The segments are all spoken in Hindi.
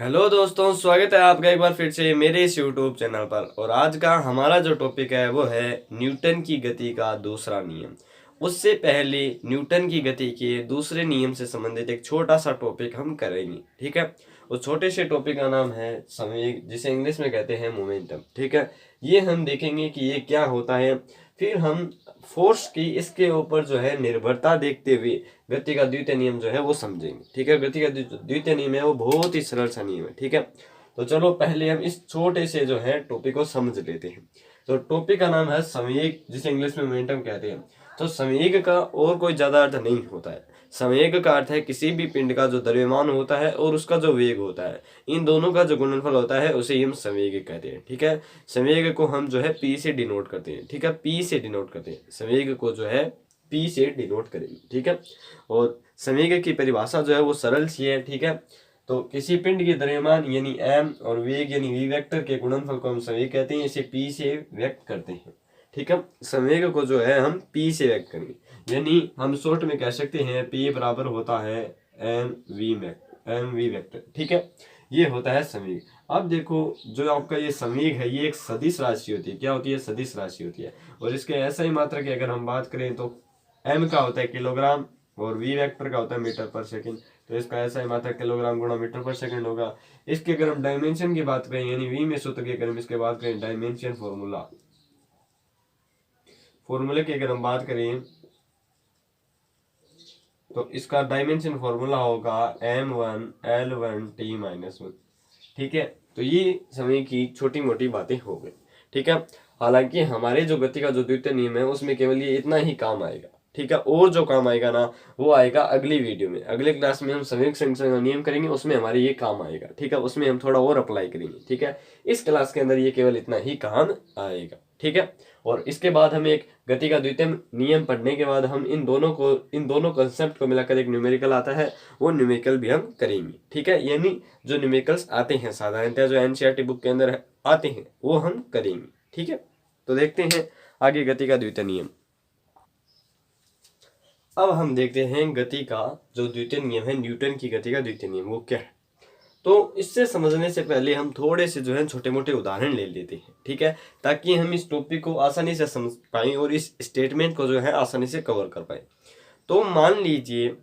हेलो दोस्तों, स्वागत है आपका एक बार फिर से मेरे इस यूट्यूब चैनल पर। और आज का हमारा जो टॉपिक है वो है न्यूटन की गति का दूसरा नियम। उससे पहले न्यूटन की गति के दूसरे नियम से संबंधित एक छोटा सा टॉपिक हम करेंगे, ठीक है। उस छोटे से टॉपिक का नाम है संवेग, जिसे इंग्लिश में कहते हैं मोमेंटम, ठीक है। ये हम देखेंगे कि ये क्या होता है। फिर हम फोर्स की इसके ऊपर जो है निर्भरता देखते हुए गति का द्वितीय नियम जो है वो समझेंगे, ठीक है। गति का द्वितीय नियम है वो बहुत ही सरल सा नियम है, ठीक है। तो चलो पहले हम इस छोटे से जो है टॉपिक को समझ लेते हैं। तो टॉपिक का नाम है संवेग, जिसे इंग्लिश में मोमेंटम कहते हैं। तो संवेग का और कोई ज्यादा अर्थ नहीं होता है। संवेग का अर्थ है किसी भी पिंड का जो द्रव्यमान होता है और उसका जो वेग होता है, इन दोनों का जो गुणनफल होता है उसे हम संवेग कहते हैं, ठीक है। संवेग को हम जो है पी से डिनोट करते हैं, ठीक है। पी से डिनोट करते हैं संवेग को, जो है पी से डिनोट करेंगे, ठीक है। और संवेग की परिभाषा जो है वो सरल सी है, ठीक है। तो किसी पिंड के द्रव्यमान यानी एम और वेग यानी वी वेक्टर के गुणनफल को हम संवेग कहते हैं। इसे पी से व्यक्त करते हैं, ठीक है। संवेग को जो है हम पी से व्यक्त करेंगे, यानी हम शॉर्ट में कह सकते हैं पी बराबर होता है एम वी वेक्टर, ठीक है। ये होता है संवेग। अब देखो, जो आपका ये संवेग है ये एक सदिश राशि होती है। क्या होती है? सदिश राशि होती है। और इसके ऐसा ही मात्रा की अगर हम बात करें तो एम का होता है किलोग्राम और वी वेक्टर का होता है मीटर पर सेकंड। तो इसका ऐसा ही मात्रा किलोग्राम गुणा मीटर पर सेकंड होगा। इसके अगर हम डायमेंशन की बात करें यानी वी में सूत्र की अगर हम इसके बात करें डायमेंशन फॉर्मूले की अगर हम बात करें तो इसका डायमेंशन फॉर्मूला होगा m1l1t-1, ठीक है। तो ये समय की छोटी मोटी बातें हो गई, ठीक है। हालांकि हमारे जो गति का जो द्वितीय नियम है उसमें केवल ये इतना ही काम आएगा, ठीक है। और जो काम आएगा ना वो आएगा अगली वीडियो में, अगले क्लास में हम संवेग संरक्षण का नियम करेंगे, उसमें हमारे ये काम आएगा, ठीक है। उसमें हम थोड़ा और अप्लाई करेंगे, ठीक है। इस क्लास के अंदर ये केवल इतना ही काम आएगा, ठीक है। और इसके बाद हम एक गति का द्वितीय नियम पढ़ने के बाद हम इन दोनों कंसेप्ट को मिलाकर एक न्यूमेरिकल आता है, वो न्यूमेरिकल भी हम करेंगे, ठीक है। यानी जो न्यूमेरिकल्स आते हैं साधारणतः जो एनसीईआरटी बुक के अंदर आते हैं वो हम करेंगे, ठीक है। तो देखते हैं आगे गति का द्वितीय नियम। अब हम देखते हैं गति का जो द्वितीय नियम है, न्यूटन की गति का द्वितीय नियम, वो क्या है। तो इससे समझने से पहले हम थोड़े से जो है छोटे मोटे उदाहरण ले लेते हैं, ठीक है, ताकि हम इस टॉपिक को आसानी से समझ पाएं और इस स्टेटमेंट को जो है आसानी से कवर कर पाए। तो मान लीजिए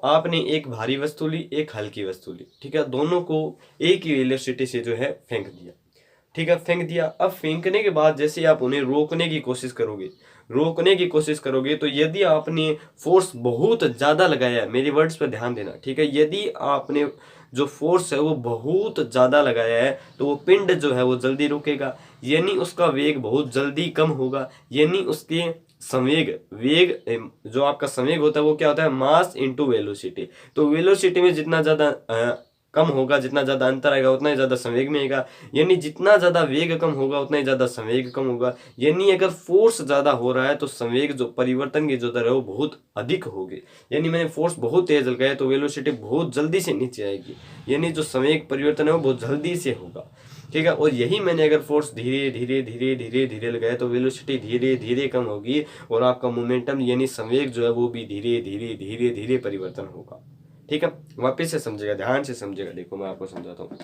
आपने एक भारी वस्तु ली, एक हल्की वस्तु ली, ठीक है। दोनों को एक ही वेलोसिटी से जो है फेंक दिया, ठीक है। फेंक दिया। अब फेंकने के बाद जैसे आप उन्हें रोकने की कोशिश करोगे तो यदि आपने फोर्स बहुत ज्यादा लगाया है, मेरी वर्ड्स पर ध्यान देना, ठीक है। यदि आपने जो फोर्स है वो बहुत ज्यादा लगाया है तो वो पिंड जो है वो जल्दी रुकेगा, यानी उसका वेग बहुत जल्दी कम होगा। यानी उसके जो आपका संवेग होता है वो क्या होता है? Mass into velocity. तो वेलोसिटी में जितना ज्यादा कम होगा, जितना ज्यादा अंतर आएगा उतना ही ज्यादा संवेग में आएगा। यानी जितना ज्यादा वेग कम होगा उतना ही ज्यादा संवेग कम होगा। यानी अगर फोर्स ज्यादा हो रहा है तो संवेग जो परिवर्तन की जो दर है वो बहुत अधिक होगी। यानी मैंने फोर्स बहुत तेज लगाया तो वेलोसिटी बहुत जल्दी से नीचे आएगी, यानी जो संवेग परिवर्तन है वो बहुत जल्दी से होगा, ठीक है। और यही मैंने अगर फोर्स धीरे धीरे धीरे धीरे धीरे लगाया तो वेलोसिटी धीरे धीरे कम होगी और आपका मोमेंटम यानी संवेग जो है वो भी धीरे धीरे धीरे धीरे परिवर्तन होगा, ठीक है। वापिस से समझेगा, ध्यान से समझेगा। देखो मैं आपको समझाता हूँ।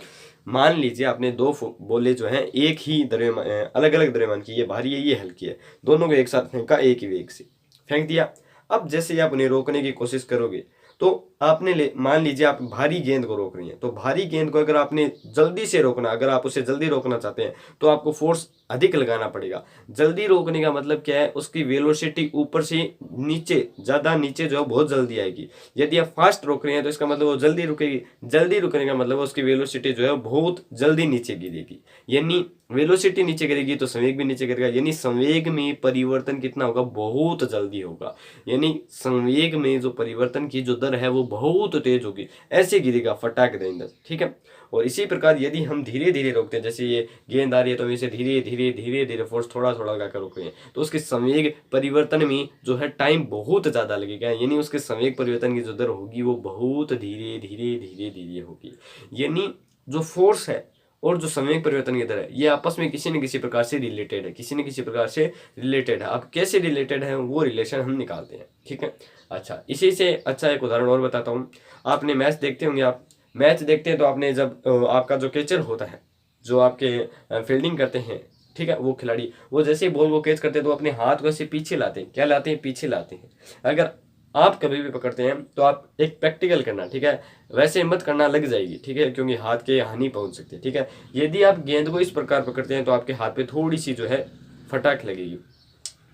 मान लीजिए आपने दो बोले जो है एक ही द्रव्यमान, अलग अलग द्रव्यमान की, ये भारी है ये हल्की है, दोनों को एक साथ फेंका, एक ही वेग से फेंक दिया। अब जैसे ही आप उन्हें रोकने की कोशिश करोगे तो आपने मान लीजिए आप भारी गेंद को रोक रही हैं, तो भारी गेंद को अगर आपने जल्दी से रोकना, अगर आप उसे जल्दी रोकना चाहते हैं तो आपको फोर्स अधिक लगाना पड़ेगा। जल्दी रोकने का मतलब क्या है? उसकी वेलोसिटी ऊपर से नीचे, ज्यादा नीचे जो है बहुत जल्दी आएगी। यदि आप फास्ट रोक रहे हैं तो इसका मतलब वो जल्दी रुकेगी। जल्दी रुकने का मतलब उसकी वेलोसिटी जो है बहुत जल्दी नीचे गिरेगी। यानी वेलोसिटी नीचे गिरेगी तो संवेग भी नीचे गिरेगा, यानी संवेग में परिवर्तन कितना होगा? बहुत जल्दी होगा। यानी संवेग में जो परिवर्तन की जो दर है वो बहुत तेज होगी, ऐसे गिरेगा फटाक देंगे, ठीक है। और इसी प्रकार यदि हम धीरे धीरे रोकते हैं, जैसे ये गेंद आ रही है तो हम इसे धीरे धीरे धीरे धीरे फोर्स थोड़ा थोड़ा लगाकर रोक रहे हैं, तो उसके संवेग परिवर्तन में जो है टाइम बहुत ज्यादा लगेगा। यानी उसके संवेग परिवर्तन की जो दर होगी वो बहुत धीरे धीरे धीरे धीरे होगी। यानी जो फोर्स है और जो संवेग परिवर्तन की दर है ये आपस में किसी न किसी प्रकार से रिलेटेड है, किसी न किसी प्रकार से रिलेटेड है। अब कैसे रिलेटेड है वो रिलेशन हम निकालते हैं, ठीक है। अच्छा, इसी से अच्छा एक उदाहरण और बताता हूँ। आपने मैच देखते होंगे, आप मैच देखते हैं तो आपने जब आपका जो कैचर होता है, जो आपके फील्डिंग करते हैं, ठीक है, वो खिलाड़ी वो जैसे ही बॉल को कैच करते हैं तो अपने हाथ को ऐसे पीछे लाते हैं, क्या लाते हैं, पीछे लाते हैं। अगर आप कभी भी पकड़ते हैं तो आप एक प्रैक्टिकल करना, ठीक है, वैसे मत करना, लग जाएगी, ठीक है, क्योंकि हाथ के हानि पहुंच सकती है, ठीक है। यदि आप गेंद को इस प्रकार पकड़ते हैं तो आपके हाथ पे थोड़ी सी जो है फटाक लगेगी,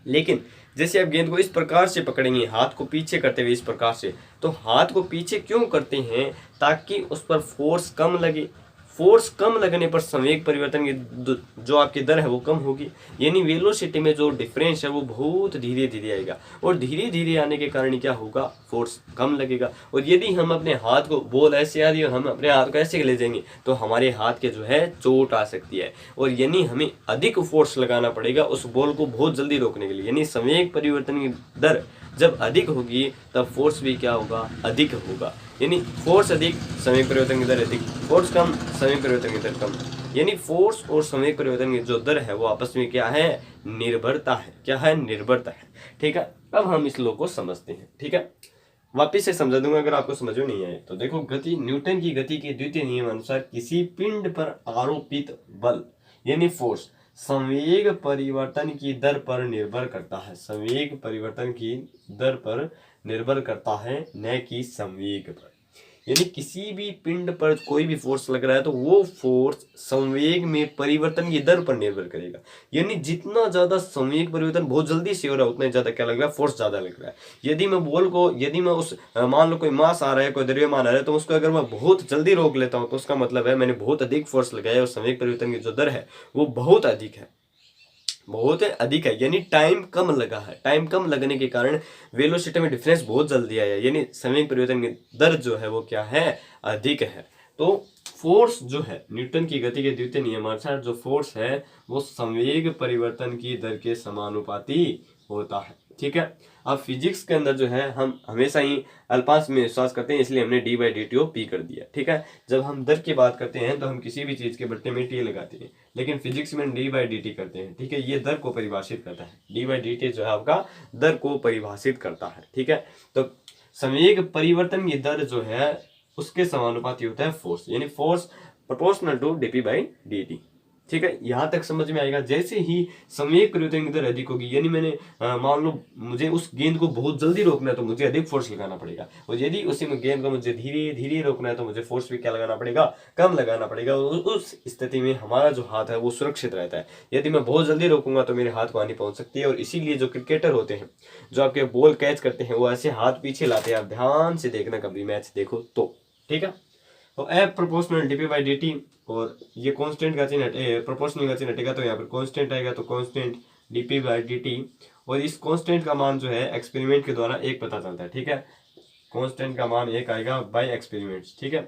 लेकिन जैसे आप गेंद को इस प्रकार से पकड़ेंगे, हाथ को पीछे करते हुए इस प्रकार से, तो हाथ को पीछे क्यों करते हैं, ताकि उस पर फोर्स कम लगे। फोर्स कम लगने पर संवेग परिवर्तन की जो आपकी दर है वो कम होगी, यानी वेलोसिटी में जो डिफरेंस है वो बहुत धीरे धीरे आएगा, और धीरे धीरे आने के कारण क्या होगा, फोर्स कम लगेगा। और यदि हम अपने हाथ को, बॉल ऐसे आ रही है और हम अपने हाथ को ऐसे ले जाएंगे तो हमारे हाथ के जो है चोट आ सकती है, और यानी हमें अधिक फोर्स लगाना पड़ेगा उस बॉल को बहुत जल्दी रोकने के लिए। यानी संवेग परिवर्तन की दर जब अधिक होगी तब फोर्स भी क्या होगा, अधिक होगा। यानी फोर्स अधिक, संवेग परिवर्तन की दर अधिक, फोर्स कम, संवेग परिवर्तन की दर कम। यानी फोर्स और संवेग परिवर्तन की जो दर है वो आपस में क्या है, निर्भरता है। क्या है, निर्भरता है, ठीक है। अब हम इस लो को समझते हैं, ठीक है, वापिस से समझा दूंगा अगर आपको समझ में नहीं आए तो। देखो, गति, न्यूटन की गति के द्वितीय नियम अनुसार किसी पिंड पर आरोपित बल यानी फोर्स संवेग परिवर्तन की दर पर निर्भर करता है। संवेग परिवर्तन की दर पर निर्भर करता है, न कि संवेग पर। यानी किसी भी पिंड पर कोई भी फोर्स लग रहा है तो वो फोर्स संवेग में परिवर्तन की दर पर निर्भर करेगा। यानी जितना ज्यादा संवेग परिवर्तन बहुत जल्दी से हो रहा है उतना ज्यादा क्या लग रहा है, फोर्स ज्यादा लग रहा है। यदि मैं बॉल को, यदि मैं उस, मान लो कोई मास आ रहा है, कोई द्रव्यमान आ रहा है, तो उसको अगर मैं बहुत जल्दी रोक लेता हूँ तो उसका मतलब है मैंने बहुत अधिक फोर्स लगाया और संवेग परिवर्तन की जो दर है वो बहुत अधिक है, बहुत अधिक है। यानी टाइम कम लगा है, टाइम कम लगने के कारण वेलोसिटी में डिफरेंस बहुत जल्दी आया, यानी संवेग परिवर्तन की दर जो है वो क्या है, अधिक है। तो फोर्स जो है, न्यूटन की गति के द्वितीय नियमानुसार जो फोर्स है वो संवेग परिवर्तन की दर के समानुपाती होता है, ठीक है। अब फिजिक्स के अंदर जो है हम हमेशा ही अल्पांश में विश्वास करते हैं, इसलिए हमने D by D T O P कर दिया, ठीक है। जब हम दर की बात करते हैं तो हम किसी भी चीज के बट्टे में टी लगाते हैं, लेकिन फिजिक्स में डी बाई डी टी करते हैं, ठीक है। ये दर को परिभाषित करता है, डी बाई डी टी जो है आपका दर को परिभाषित करता है, ठीक है। तो संवेग परिवर्तन की दर जो है उसके समानुपाती होता है फोर्स, यानी force proportional to DP by D T, ठीक है। यहां तक समझ में आएगा। जैसे ही संवेग परिवर्तन की दर अधिक होगी, यानी मैंने मान लो मुझे उस गेंद को बहुत जल्दी रोकना है तो मुझे अधिक फोर्स लगाना पड़ेगा, और यदि उसी में गेंद को मुझे धीरे धीरे रोकना है तो मुझे फोर्स भी क्या लगाना पड़ेगा, कम लगाना पड़ेगा। उस स्थिति में हमारा जो हाथ है वो सुरक्षित रहता है। यदि मैं बहुत जल्दी रोकूंगा तो मेरे हाथ को हानि पहुंच सकती है, और इसीलिए जो क्रिकेटर होते हैं जो आपके बॉल कैच करते हैं वो ऐसे हाथ पीछे लाते हैं। आप ध्यान से देखना, कभी मैच देखो तो, ठीक है। तो F proportional DP by D T, और ये कांस्टेंट का चिन्ह प्रोपोर्शनल का चिन्ह हटेगा तो यहाँ पर कांस्टेंट आएगा, तो constant DP by D T. और इस कांस्टेंट का मान जो है एक्सपेरिमेंट के द्वारा एक पता चलता है, ठीक है। कांस्टेंट का मान एक आएगा बाय एक्सपेरिमेंट्स, ठीक है,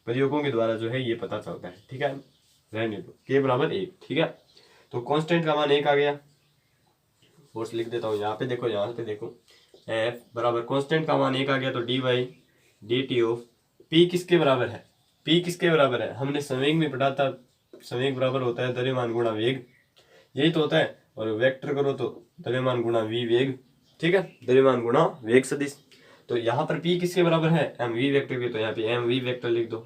प्रयोगों के द्वारा जो है ये पता चलता है, ठीक है। रहने दो, के बराबर एक, ठीक है। तो कांस्टेंट का मान एक आ गया, फोर्स लिख देता हूँ यहाँ पे, देखो यहाँ पे देखो, एफ बराबर कांस्टेंट का मान एक आ गया तो D by D T of P किसके बराबर है, पी किसके बराबर है, हमने संवेग में पढ़ा था, संवेग बराबर होता है द्रव्यमान गुणा वेग, यही तो होता है। और वेक्टर करो तो द्रव्यमान गुणा वी वेग, ठीक है, द्रव्यमान गुणा वेग सदिश। तो यहाँ पर पी किसके बराबर है, एम वी वेक्टर की, तो यहाँ पे एम वी वेक्टर लिख दो,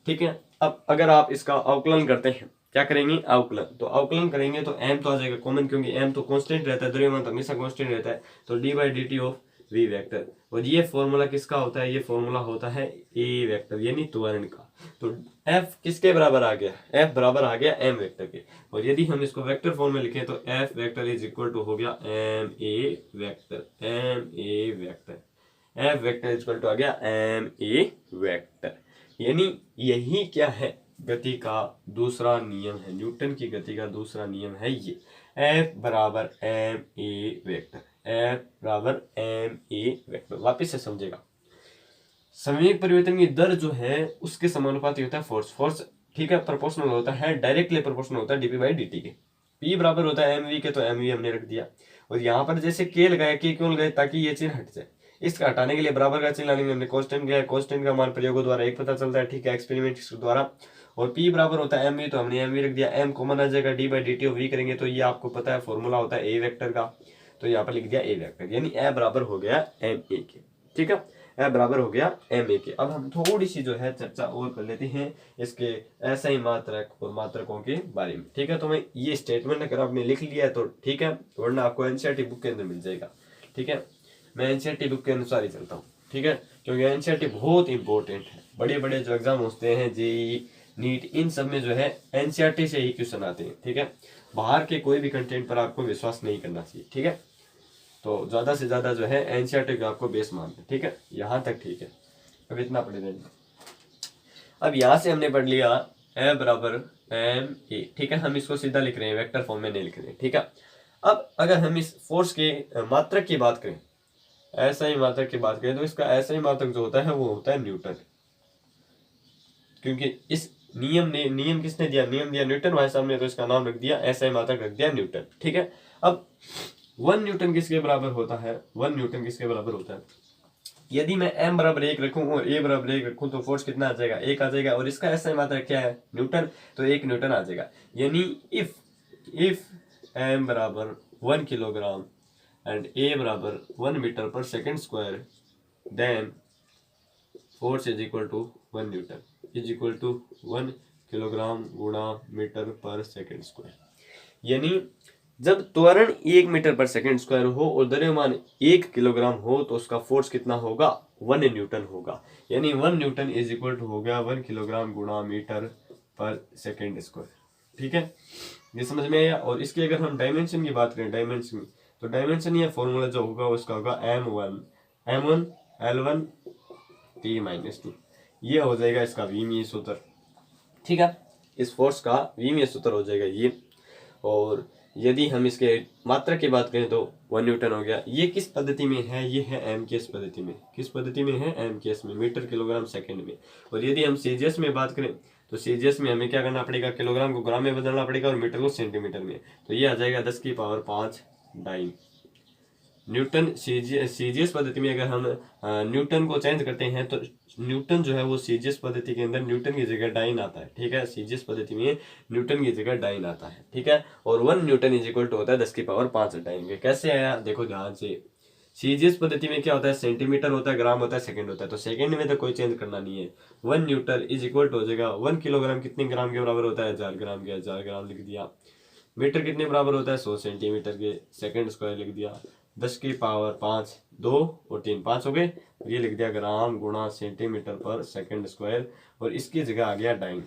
ठीक है। अब अगर आप इसका अवकलन करते हैं, क्या करेंगे, अवकलन, तो अवकलन करेंगे तो एम तो आ जाएगा कॉमन, क्योंकि एम तो कांस्टेंट रहता है, द्रव्यमान तो हमेशा कांस्टेंट रहता है, तो D by D T of V vector. और ये फॉर्मूला किसका होता है, ये फॉर्मूला होता है ए वेक्टर यानी त्वरण का। तो एफ किसके बराबर आ गया, एफ बराबर आ गया एम वेक्टर के। और यदि हम इसको वेक्टर फॉर्म में लिखें तो F vector is equal to हो गया m a vector, m a vector, F vector is equal to आ गया एम ए वेक्टर। यानी यही क्या है, गति का दूसरा नियम है, न्यूटन की गति का दूसरा नियम है ये, एफ बराबर एम ए वेक्टर, एफ बराबर एम ए वेक्टर। वापिस से समझेगा, संवेग परिवर्तन की दर जो है उसके समानुपाती होता है फोर्स, फोर्स ठीक है प्रोपोर्शनल होता है, डायरेक्टली प्रोपोर्शनल होता है डीपी बाई डीटी के। पी बराबर होता है एम वी के, तो एम वी हमने रख दिया। और यहाँ पर जैसे के लगाया, के क्यों लगाए, ताकि ये चिन्ह हट जाए। इसका हटाने के लिए बराबर का चिन्ह लाने के लिए हमने कांस्टेंट किया, कांस्टेंट का मान प्रयोगों द्वारा एक पता चलता है, ठीक है, एक्सपेरिमेंट द्वारा। और P बराबर होता है एम वी, तो हमने एम वी रख दिया, एम कॉमन आ जाएगा, D by D T V करेंगे तो ये आपको पता है फॉर्मूला होता है ए वेक्टर का, तो यहाँ पर लिख दिया ए वेक्टर, यानी ए बराबर हो गया एम ए के, ठीक है। F बराबर हो गया ma के। अब हम थोड़ी सी जो है चर्चा और कर लेते हैं इसके ऐसा ही मात्रक और मात्रकों के बारे में। ठीक है, तो मैं ये स्टेटमेंट अगर आपने लिख लिया है तो ठीक है, वरना आपको एनसीईआरटी बुक के अंदर मिल जाएगा। ठीक है, मैं एनसीईआरटी बुक के अनुसार ही चलता हूँ। ठीक है, क्योंकि एनसीईआरटी बहुत इंपॉर्टेंट है। बड़े बड़े जो एग्जाम होते हैं, जेईई, नीट, इन सब में जो है एनसीईआरटी से ही क्वेश्चन आते हैं। ठीक है, बाहर के कोई भी कंटेंट पर आपको विश्वास नहीं करना चाहिए। ठीक है, तो ज्यादा से ज्यादा जो है एनसीईआरटी को आपको बेस मानना। ठीक है, यहाँ तक ठीक है, अब इतना पढ़ लेंगे। अब यहाँ से हमने पढ़ लिया ए बराबर एम ए। ठीक है, हम इसको सीधा लिख रहे हैं, वेक्टर फॉर्म में नहीं लिख रहे हैं। ठीक है, अब अगर हम इस फोर्स के मात्रक की बात करें, ऐसा ही मात्रक की बात करें, तो इसका ऐसा ही मात्रक जो होता है वो होता है न्यूटन। क्योंकि इस नियम किसने दिया? नियम दिया न्यूटन भाई साहब ने, तो इसका नाम रख दिया, ऐसा ही मात्रक रख दिया न्यूटन। ठीक है, अब 1 न्यूटन किसके बराबर होता है? 1 न्यूटन किसके बराबर होता है? यदि मैं m बराबर 1 रखूं और a बराबर 1 रखूं तो फोर्स कितना आ जाएगा? 1 आ जाएगा। और इसका ऐसा ही मात्रक क्या है? न्यूटन, तो 1 न्यूटन आ जाएगा। यानी इफ m बराबर 1 किलोग्राम एंड a बराबर 1 मीटर पर second square, then force is equal to 1 newton is equal to 1 kilogram गुणा मीटर पर सेकेंड स्क्वायर। यानी जब त्वरण 1 मीटर पर सेकेंड स्क्वायर हो और द्रव्यमान 1 किलोग्राम हो तो उसका फोर्स कितना होगा? 1 न्यूटन होगा। यानी 1 न्यूटन इज इक्वल टू हो गया 1 किलोग्राम गुणा मीटर पर सेकेंड स्क्वायर। ठीक है, ये समझ में आया। और इसकी अगर हम डायमेंशन की बात करें, डायमेंशन, तो डायमेंशन ये फॉर्मूला जो होगा उसका होगा m1 L1 T-2, ये हो जाएगा इसका विमीय सूत्र। ठीक है, इस फोर्स का विमीय सूत्र हो जाएगा ये। और यदि हम इसके मात्रक की बात करें तो 1 न्यूटन हो गया। ये किस पद्धति में है? ये है एमकेएस पद्धति में। किस पद्धति में है? एमकेएस में, मीटर किलोग्राम सेकंड में। और यदि हम सीजीएस में बात करें तो सीजीएस में हमें क्या करना पड़ेगा? किलोग्राम को ग्राम में बदलना पड़ेगा और मीटर को सेंटीमीटर में। तो ये आ जाएगा 10 की पावर 5 डाइन न्यूटन। सीजीएस पद्धति में अगर हम न्यूटन को चेंज करते हैं तो न्यूटन जो है वो सीजीएस पद्धति के अंदर न्यूटन की जगह डाइन आता है। ठीक है, सीजीएस पद्धति में न्यूटन की जगह डाइन आता है। ठीक है, और 1 न्यूटन इज इक्वल टू होता है 10 की पावर 5 डाइन के। कैसे आया देखो ध्यान से। सीजीएस पद्धति में क्या होता है? सेंटीमीटर होता है, ग्राम होता है, सेकंड होता है। तो सेकंड में तो कोई चेंज करना नहीं है। 1 न्यूटन इज इक्वल टू हो जाएगा 1 किलोग्राम कितने ग्राम के बराबर होता है? 1000 ग्राम के, 1000 ग्राम लिख दिया। मीटर कितने बराबर होता है? 100 सेंटीमीटर के, सेकंड स्क्वायर लिख दिया। 10 की पावर 5, 2 और 3 5 हो गए। ये लिख दिया ग्राम गुणा सेंटीमीटर पर सेकंड स्क्वायर, और इसकी जगह आ गया डाइन,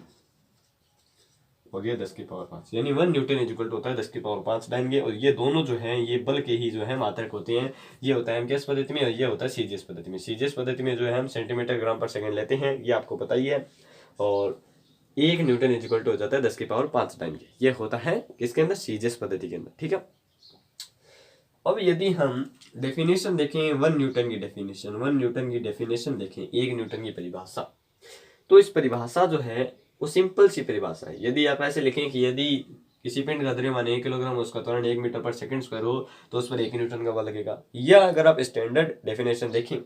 हो गया 10 की पावर 5। यानी 1 न्यूटन इज इक्वल टू होता है 10 की पावर 5 डाइन के। और ये दोनों जो हैं ये बल के ही जो है मात्रक होते हैं। ये होता है एमकेएस पद्धति में और ये होता है सीजीएस पद्धति में। सीजीएस पद्धति में जो है हम सेंटीमीटर ग्राम पर सेकंड लेते हैं, ये आपको पता ही है। और 1 न्यूटन इज इक्वल टू हो जाता है 10 की पावर 5 टाइम के। ये होता है किसके अंदर? सीजीएस पद्धति के अंदर। ठीक है, अब यदि हम डेफिनेशन देखें 1 न्यूटन की डेफिनेशन, 1 न्यूटन की डेफिनेशन देखें, 1 न्यूटन की परिभाषा, तो इस परिभाषा जो है वो सिंपल सी परिभाषा है। यदि आप ऐसे लिखें कि यदि किसी पिंड का द्रव्यमान 1 किलोग्राम, उसका त्वरण 1 मीटर पर सेकंड स्क्वायर हो तो उस पर 1 न्यूटन का बल लगेगा। या अगर आप स्टैंडर्ड डेफिनेशन देखें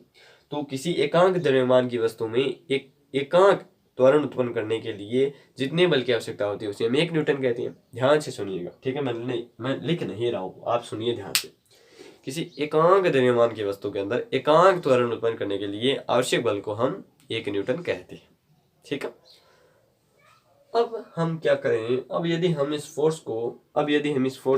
तो किसी एकांक द्रव्यमान की वस्तु में एक एकांक त्वरण उत्पन्न करने के लिए जितने बल की आवश्यकता होती है उसे हम 1 न्यूटन कहते हैं। ध्यान से सुनिएगा। ठीक है, मैं लिख नहीं रहा हूँ, आप सुनिए ध्यान से। किसी एकांक द्रव्यमान की वस्तु के अंदर एकांक त्वरण उत्पन्न करने के लिए आवश्यक बल को हम 1 न्यूटन कहते हैं। ठीक है, अब हम क्या करें? अब यदि हम इस फोर्स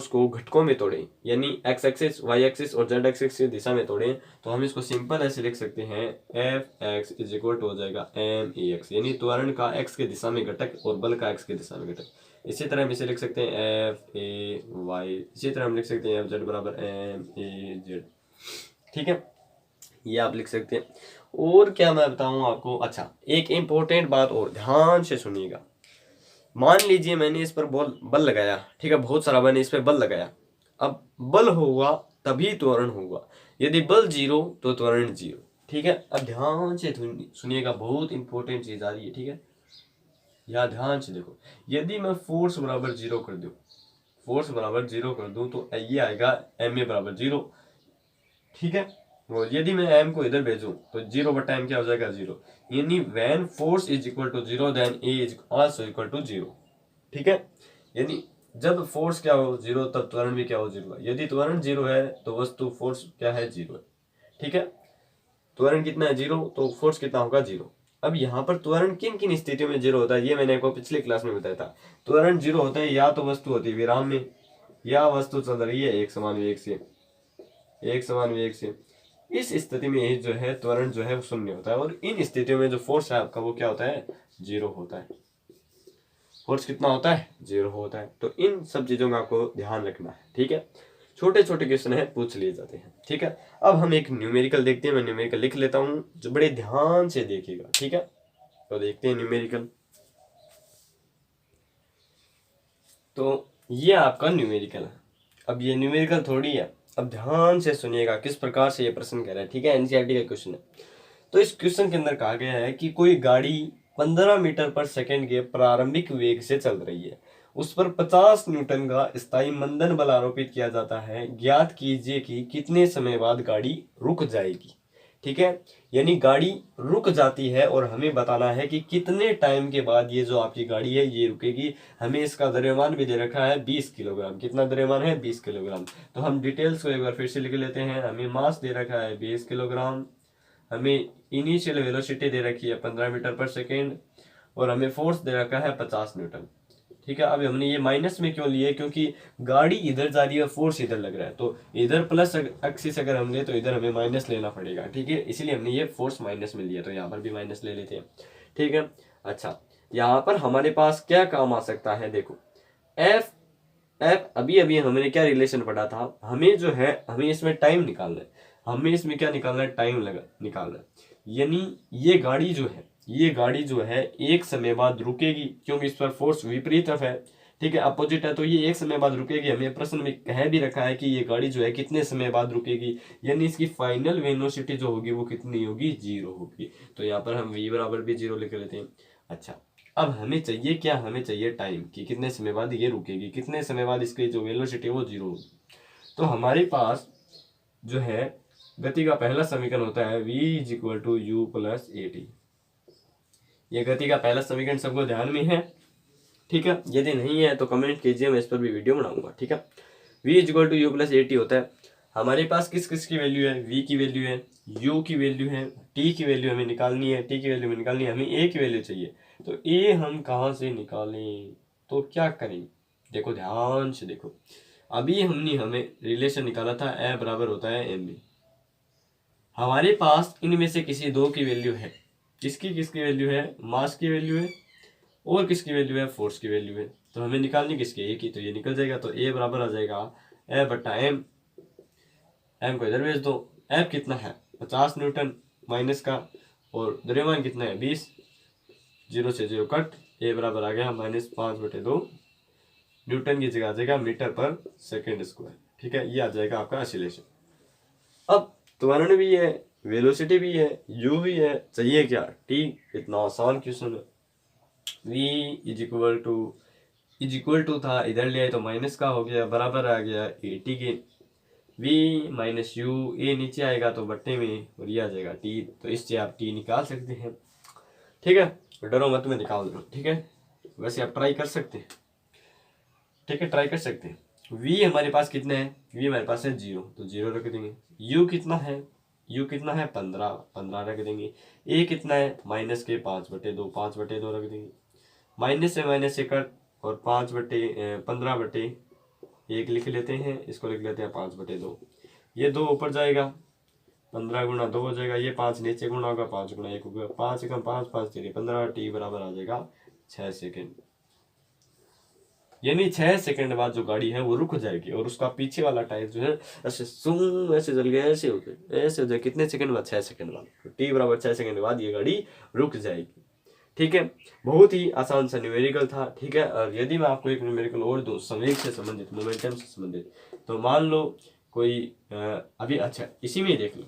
को घटकों में तोड़ें, यानी एक्स एक्सिस, वाई एक्सिस और जेड एक्सिस की दिशा में तोड़ें, तो हम इसको सिंपल ऐसे लिख सकते हैं, F X is equal to हो जाएगा एम ए एक्स, यानी त्वरण का एक्स के दिशा में घटक और बल का एक्स के दिशा में घटक। इसी तरह हम इसे लिख सकते हैं एफ ए वाई, इसी तरह हम लिख सकते हैं एफ जेड बराबर एम ए जेड। ठीक है, ये आप लिख सकते हैं। और क्या मैं बताऊं आपको? अच्छा, एक इंपॉर्टेंट बात और ध्यान से सुनिएगा। मान लीजिए मैंने इस पर बल लगाया, ठीक है, बहुत सारा मैंने इस पर बल लगाया। अब बल होगा तभी त्वरण होगा। यदि बल 0 तो त्वरण 0। ठीक है, अब ध्यान से सुनिएगा, बहुत इंपॉर्टेंट चीज आ रही है। ठीक है, यहाँ ध्यान से देखो। यदि मैं फोर्स बराबर 0 कर दूं तो ये आएगा एम ए बराबर 0। ठीक है, और यदि मैं एम को इधर भेजूं तो 0/m क्या हो जाएगा? 0। यानी when force is equal to 0 then A is also equal to 0। ठीक है, यानी जब फोर्स क्या हो 0 तब त्वरण भी क्या हो 0 है। यदि त्वरण 0 है तो वस्तु फोर्स क्या है? 0 है। ठीक है, त्वरण कितना है 0, तो फोर्स कितना होगा 0। अब यहाँ पर त्वरण किन किन स्थितियों में 0 होता है ये मैंने आपको पिछली क्लास में बताया था। त्वरण 0 होता है या तो वस्तु होती है विराम में, या वस्तु चल रही है एक समान वेग से, एक समान वेग से। इस स्थिति में जो है त्वरण जो है वो शून्य होता है, और इन स्थितियों में जो फोर्स है आपका वो क्या होता है 0 होता है। फोर्स कितना होता है 0 होता है। तो इन सब चीजों का आपको ध्यान रखना है, ठीक है। छोटे छोटे क्वेश्चन है पूछ लिए जाते हैं, ठीक है। अब हम एक न्यूमेरिकल देखते हैं, मैं न्यूमेरिकल लिख लेता हूं जो बड़े ध्यान से देखिएगा, ठीक है। तो देखते हैं न्यूमेरिकल। तो ये आपका न्यूमेरिकल है। अब ये न्यूमेरिकल थोड़ी है, अब ध्यान से सुनिएगा किस प्रकार से ये प्रश्न कह रहा है, ठीक है। एनसीईआरटी का क्वेश्चन है। तो इस क्वेश्चन के अंदर कहा गया है कि कोई गाड़ी 15 मीटर पर सेकंड के प्रारंभिक वेग से चल रही है, उस पर 50 न्यूटन का स्थायी मंदन बल आरोपित किया जाता है, ज्ञात कीजिए कि कितने समय बाद गाड़ी रुक जाएगी, ठीक है। यानी गाड़ी रुक जाती है और हमें बताना है कि कितने टाइम के बाद ये जो आपकी गाड़ी है ये रुकेगी। हमें इसका द्रव्यमान भी दे रखा है 20 किलोग्राम। कितना द्रव्यमान है 20 किलोग्राम। तो हम डिटेल्स को एक बार फिर से लिख लेते हैं। हमें मास दे रखा है 20 किलोग्राम, हमें इनिशियल वेलोसिटी दे रखी है 15 मीटर पर सेकेंड, और हमें फोर्स दे रखा है 50 न्यूटन, ठीक है। अब हमने ये माइनस में क्यों लिए, क्योंकि गाड़ी इधर जा रही है, फोर्स इधर लग रहा है, तो इधर प्लस एक्सिस अगर हम ले तो इधर हमें माइनस लेना पड़ेगा, ठीक है। इसीलिए हमने ये फोर्स माइनस में लिया, तो यहाँ पर भी माइनस ले लेते हैं, ठीक है। अच्छा, यहाँ पर हमारे पास क्या काम आ सकता है, देखो एफ एफ अभी अभी हमने क्या रिलेशन पढ़ा था, हमें जो है हमें इसमें टाइम निकालना है, हमें इसमें क्या निकालना है टाइम निकालना है। यानी ये गाड़ी जो है, ये गाड़ी जो है एक समय बाद रुकेगी, क्योंकि इस पर फोर्स विपरीत तरफ है, ठीक है, अपोजिट है, तो ये एक समय बाद रुकेगी। हमें प्रश्न में कह भी रखा है कि ये गाड़ी जो है कितने समय बाद रुकेगी, यानी इसकी फाइनल वेलोसिटी जो होगी वो कितनी होगी 0 होगी। तो यहाँ पर हम v बराबर भी 0 लिख लेते हैं। अच्छा, अब हमें चाहिए क्या, हमें चाहिए टाइम कि कितने समय बाद ये रुकेगी, कितने समय बाद इसकी जो वेलोसिटी है वो 0 होगी। तो हमारे पास जो है गति का पहला समीकरण होता है v = u + at। ये गति का पहला समीकरण सबको ध्यान में है, ठीक है। यदि नहीं है तो कमेंट कीजिए, मैं इस पर भी वीडियो बनाऊंगा, ठीक है। v = u + at होता है। हमारे पास किस किस की वैल्यू है, v की वैल्यू है, u की वैल्यू है, t की वैल्यू हमें निकालनी है, t की वैल्यू हमें निकालनी है, हमें a की वैल्यू चाहिए। तो a हम कहाँ से निकालें, तो क्या करें, देखो ध्यान से देखो। अभी हमें रिलेशन निकाला था a बराबर होता है m। हमारे पास इनमें से किसी दो की वैल्यू है, किसकी वैल्यू है, मास की वैल्यू है, और किसकी वैल्यू है, फोर्स की वैल्यू है। तो हमें निकालनी किसकी, ए की, तो ये निकल जाएगा। तो ए बराबर आ जाएगा A/m, m को इधर भेज दो। F कितना है 50 न्यूटन माइनस का, और द्रव्यमान कितना है 20, 0 से 0 कट, ए बराबर आ गया -5/2 न्यूटन की जगह आ जाएगा मीटर पर सेकेंड स्क्वायर, ठीक है। ये आ जाएगा आपका एक्सीलरेशन। अब त्वरण भी है, वेलोसिटी भी है, u भी है, चाहिए क्या t। इतना आसान क्वेश्चन है। v इज इक्वल टू था, इधर ले आए तो माइनस का हो गया, बराबर आ गया 80 के। v - u, a नीचे आएगा तो बट्टे में, और ये आ जाएगा t। तो इससे आप t निकाल सकते हैं, ठीक है। डरो मत, मैं निकाल दूँ, ठीक है। वैसे आप ट्राई कर सकते हैं, ठीक है, ट्राई कर सकते हैं। v हमारे पास कितना है, v हमारे पास है 0, तो 0 रख देंगे। u कितना है, 15 रख देंगे। a कितना है -5/2, 5/2 रख देंगे। माइनस से माइनस से कट, और 15/1 लिख लेते हैं, इसको लिख लेते हैं 5/2। ये 2 ऊपर जाएगा, 15 × 2 हो जाएगा, ये 5 नीचे गुणा होगा, 5 × 1 होगा, 5 × 5 5 3 15, t बराबर आ जाएगा 6 सेकेंड। यानी 6 सेकंड बाद जो गाड़ी है वो रुक जाएगी, और उसका पीछे वाला टायर जो है ऐसे सूं ऐसे चल गया, ऐसे हो गया, ऐसे हो जाए, कितने सेकंड बाद 6 सेकंड बाद। तो t बराबर 6 सेकंड बाद ये गाड़ी रुक जाएगी, ठीक है। बहुत ही आसान सा न्यूमेरिकल था, ठीक है। और यदि मैं आपको एक न्यूमेरिकल और दूं संवेग से संबंधित, मोमेंटम से संबंधित, तो मान लो कोई अभी, अच्छा इसी में देख लो,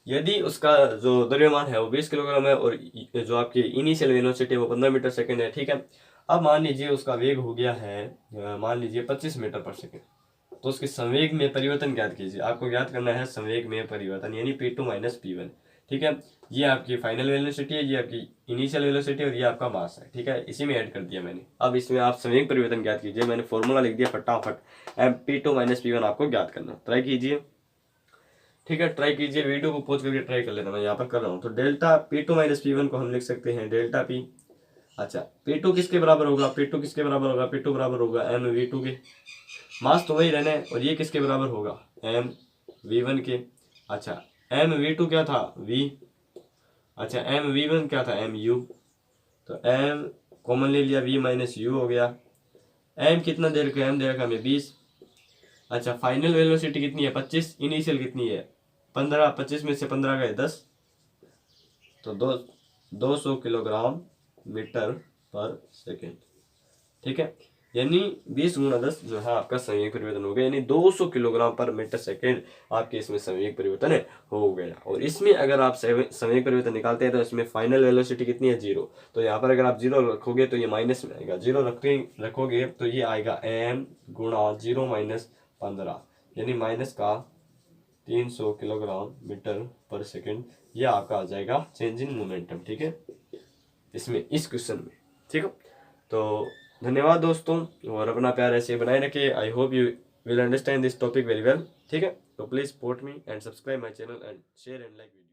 यदि उसका जो द्रव्यमान है वो 20 किलोग्राम है, और जो आपकी इनिशियल वेलोसिटी है वो 15 मीटर सेकेंड है, ठीक है। अब मान लीजिए उसका वेग हो गया है मान लीजिए 25 मीटर पर सेकेंड, तो उसके संवेग में परिवर्तन ज्ञात कीजिए। आपको ज्ञात करना है संवेग में परिवर्तन, यानी P2 - P1, ठीक है। ये आपकी फाइनल वेलोसिटी है, ये आपकी इनिशियल वेलोसिटी, और ये आपका मास है, ठीक है। इसी में ऐड कर दिया मैंने। अब इसमें आप संवेग परिवर्तन ज्ञात कीजिए, मैंने फॉर्मूला लिख दिया फटाफट। अब P2 - P1 आपको ज्ञात करना, ट्राई कीजिए। ठीक है, ट्राई कीजिए, वीडियो को पॉज करके ट्राई कर लेना, मैं यहाँ पर कर रहा हूँ। तो डेल्टा P2 माइनस P1 को हम लिख सकते हैं डेल्टा P। अच्छा, P2 किसके बराबर होगा, P2 किसके बराबर होगा, P2 बराबर होगा mv2 के, मास तो वही रहने, और ये किसके बराबर होगा mv1 के। अच्छा, mv2 क्या था v, अच्छा mv1 क्या था mu, तो m कॉमन ले लिया, v माइनस u हो गया। m कितना दे रखा है, m दे रखा है हमें 20। अच्छा, फाइनल वेलोसिटी कितनी है 25, इनिशियल कितनी है 15, 25 में से 15 गए 10, तो 200 किलोग्राम मीटर पर सेकेंड। ठीक है, यानी 20 गुणा 10 जो है आपका संवेग परिवर्तन हो गया, यानी 200 किलोग्राम पर मीटर सेकेंड आपके इसमें संवेग परिवर्तन हो गया। और इसमें अगर आप संवेग परिवर्तन निकालते हैं तो इसमें फाइनल वेलोसिटी कितनी है 0, तो यहाँ पर अगर आप 0 रखोगे तो ये माइनस में आएगा, 0 रखोगे तो ये आएगा m गुणा 0 माइनस 15, यानी माइनस का 300 किलोग्राम मीटर पर सेकेंड, ये आपका आ जाएगा चेंज इन मोमेंटम। ठीक है, इसमें इस क्वेश्चन में। ठीक है, तो धन्यवाद दोस्तों, और अपना प्यार ऐसे बनाए रखिए। I hope you will understand this topic very well. ठीक है, तो please support me and subscribe my channel and share and like video.